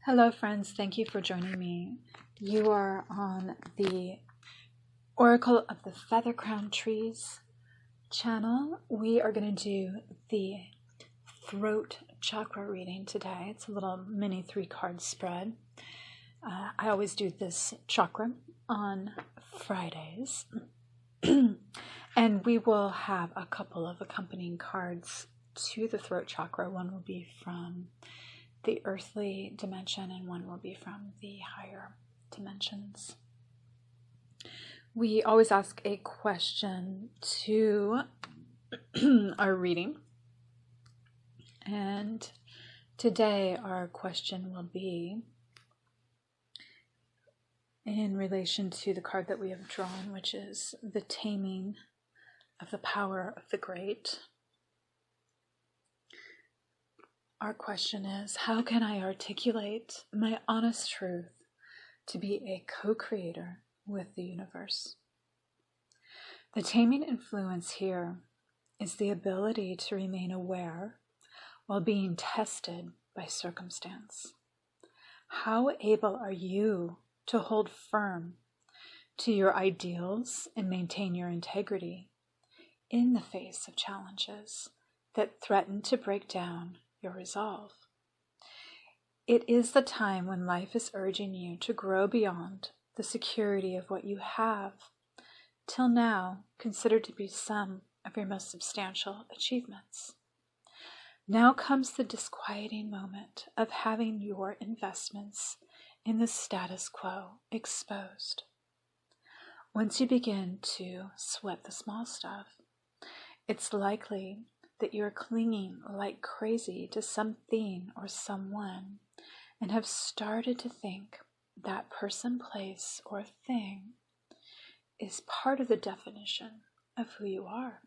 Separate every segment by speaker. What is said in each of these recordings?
Speaker 1: Hello friends, thank you for joining me. You are on the Oracle of the Feather Crown Trees channel. We are going to do the throat chakra reading today. It's a little mini 3-card spread. I always do this chakra on Fridays. And we will have a couple of accompanying cards to the throat chakra. One will be from the earthly dimension and one will be from the higher dimensions. We always ask a question to our reading, and today our question will be in relation to the card that we have drawn, which is the taming of the power of the great. Our question is, how can I articulate my honest truth to be a co-creator with the universe? The taming influence here is the ability to remain aware while being tested by circumstance. How able are you to hold firm to your ideals and maintain your integrity in the face of challenges that threaten to break down your resolve? It is the time when life is urging you to grow beyond the security of what you have, till now considered to be some of your most substantial achievements. Now comes the disquieting moment of having your investments in the status quo exposed. Once you begin to sweat the small stuff, it's likely that you're clinging like crazy to something or someone and have started to think that person, place, or thing is part of the definition of who you are.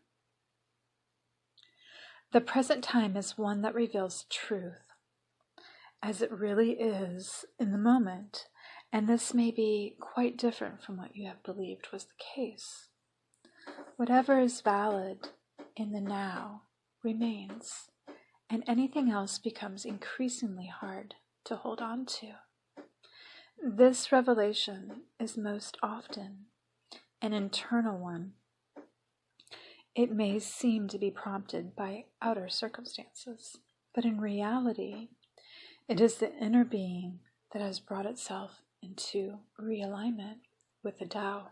Speaker 1: The present time is one that reveals truth as it really is in the moment, and this may be quite different from what you have believed was the case. Whatever is valid in the now remains, and anything else becomes increasingly hard to hold on to. This revelation is most often an internal one. It may seem to be prompted by outer circumstances, but in reality, it is the inner being that has brought itself into realignment with the Tao,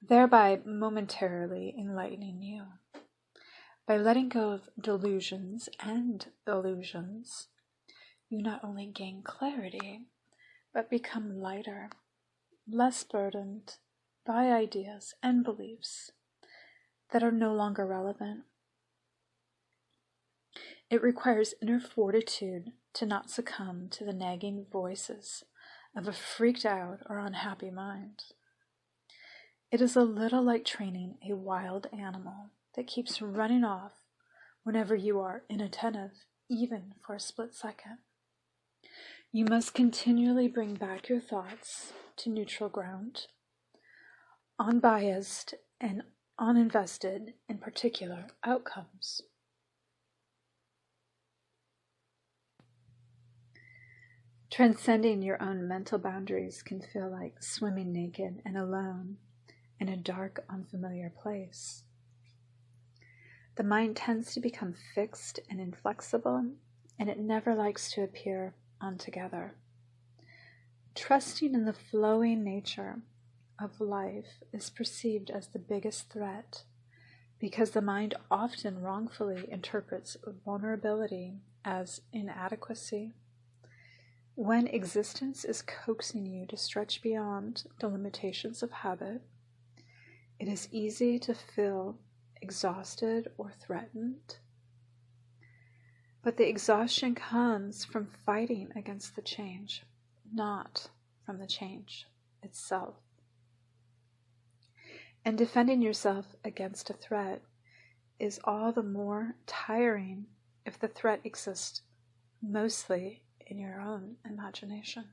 Speaker 1: thereby momentarily enlightening you. By letting go of delusions and illusions, you not only gain clarity, but become lighter, less burdened by ideas and beliefs that are no longer relevant. It requires inner fortitude to not succumb to the nagging voices of a freaked out or unhappy mind. It is a little like training a wild animal that keeps running off whenever you are inattentive, even for a split second. You must continually bring back your thoughts to neutral ground, unbiased and uninvested in particular outcomes. Transcending your own mental boundaries can feel like swimming naked and alone in a dark, unfamiliar place. The mind tends to become fixed and inflexible, and it never likes to appear altogether. Trusting in the flowing nature of life is perceived as the biggest threat, because the mind often wrongfully interprets vulnerability as inadequacy. When existence is coaxing you to stretch beyond the limitations of habit, it is easy to feel exhausted or threatened. But the exhaustion comes from fighting against the change, not from the change itself. And defending yourself against a threat is all the more tiring if the threat exists mostly in your own imagination.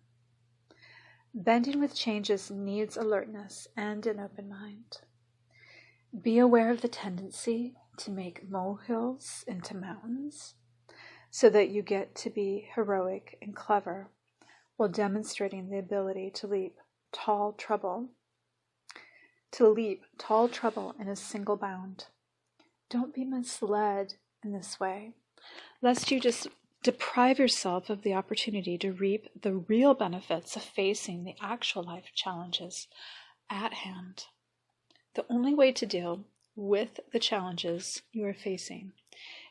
Speaker 1: Bending with changes needs alertness and an open mind. Be aware of the tendency to make molehills into mountains so that you get to be heroic and clever while demonstrating the ability to leap tall trouble in a single bound. Don't be misled in this way, lest you just deprive yourself of the opportunity to reap the real benefits of facing the actual life challenges at hand. The only way to deal with the challenges you are facing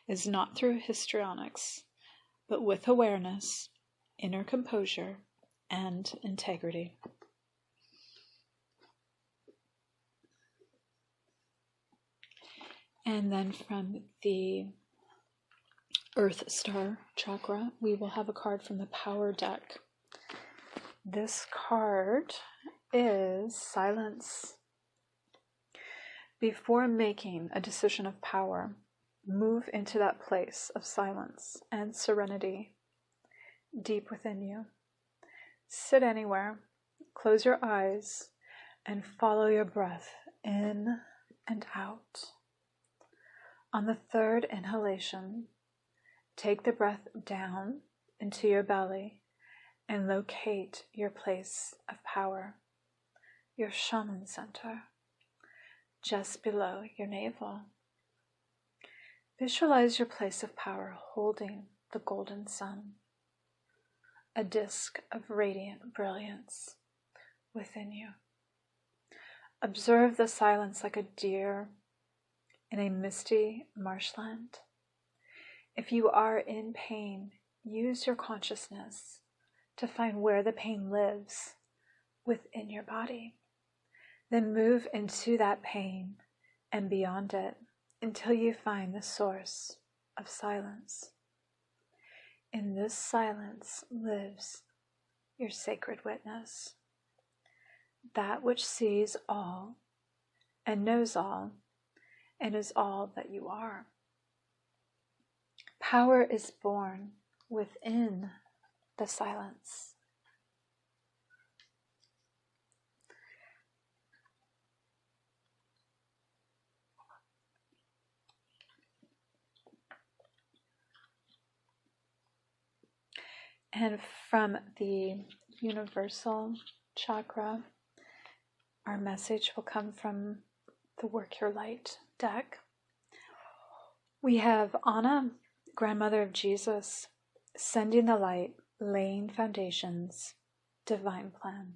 Speaker 1: is not through histrionics, but with awareness, inner composure, and integrity. And then from the Earth Star Chakra, we will have a card from the Power deck. This card is Silence. Before making a decision of power, move into that place of silence and serenity deep within you. Sit anywhere, close your eyes, and follow your breath in and out. On the third inhalation, take the breath down into your belly and locate your place of power, your shaman center, just below your navel. Visualize your place of power holding the golden sun, a disk of radiant brilliance within you. Observe the silence like a deer in a misty marshland. If you are in pain, use your consciousness to find where the pain lives within your body. Then move into that pain and beyond it until you find the source of silence. In this silence lives your sacred witness, that which sees all and knows all and is all that you are. Power is born within the silence. And from the universal chakra, our message will come from the Work Your Light deck. We have Anna, grandmother of Jesus, sending the light, laying foundations, divine plan.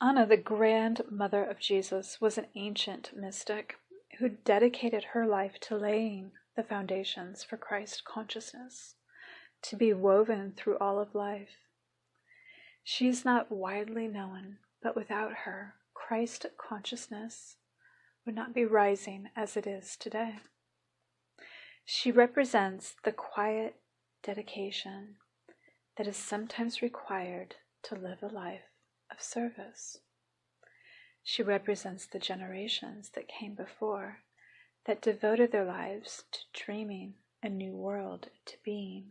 Speaker 1: Anna, the grandmother of Jesus, was an ancient mystic who dedicated her life to laying the foundations for Christ consciousness, to be woven through all of life. She is not widely known, but without her, Christ consciousness would not be rising as it is today. She represents the quiet dedication that is sometimes required to live a life of service. She represents the generations that came before, that devoted their lives to dreaming a new world into being,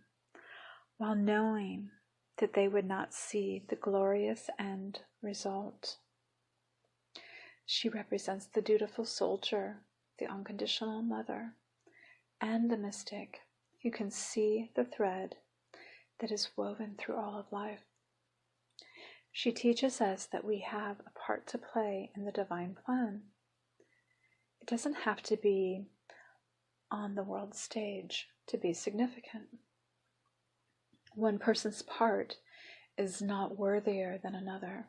Speaker 1: while knowing that they would not see the glorious end result. She represents the dutiful soldier, the unconditional mother, and the mystic who can see the thread that is woven through all of life. She teaches us that we have a part to play in the divine plan. It doesn't have to be on the world stage to be significant. One person's part is not worthier than another.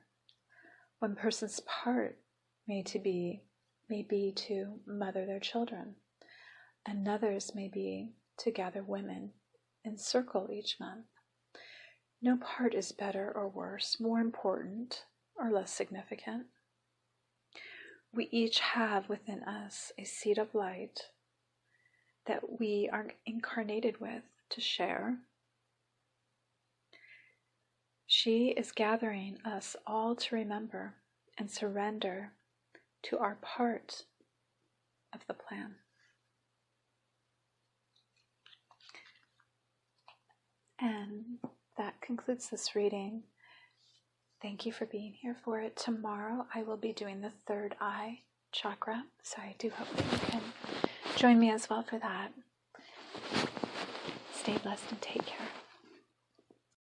Speaker 1: One person's part may be to mother their children. Another's may be to gather women in circle each month. No part is better or worse, more important or less significant. We each have within us a seed of light that we are incarnated with to share. She is gathering us all to remember and surrender to our part of the plan. And that concludes this reading. Thank you for being here for it. Tomorrow I will be doing the third eye chakra, so I do hope that you can join me as well for that. Stay Stay blessed and take care.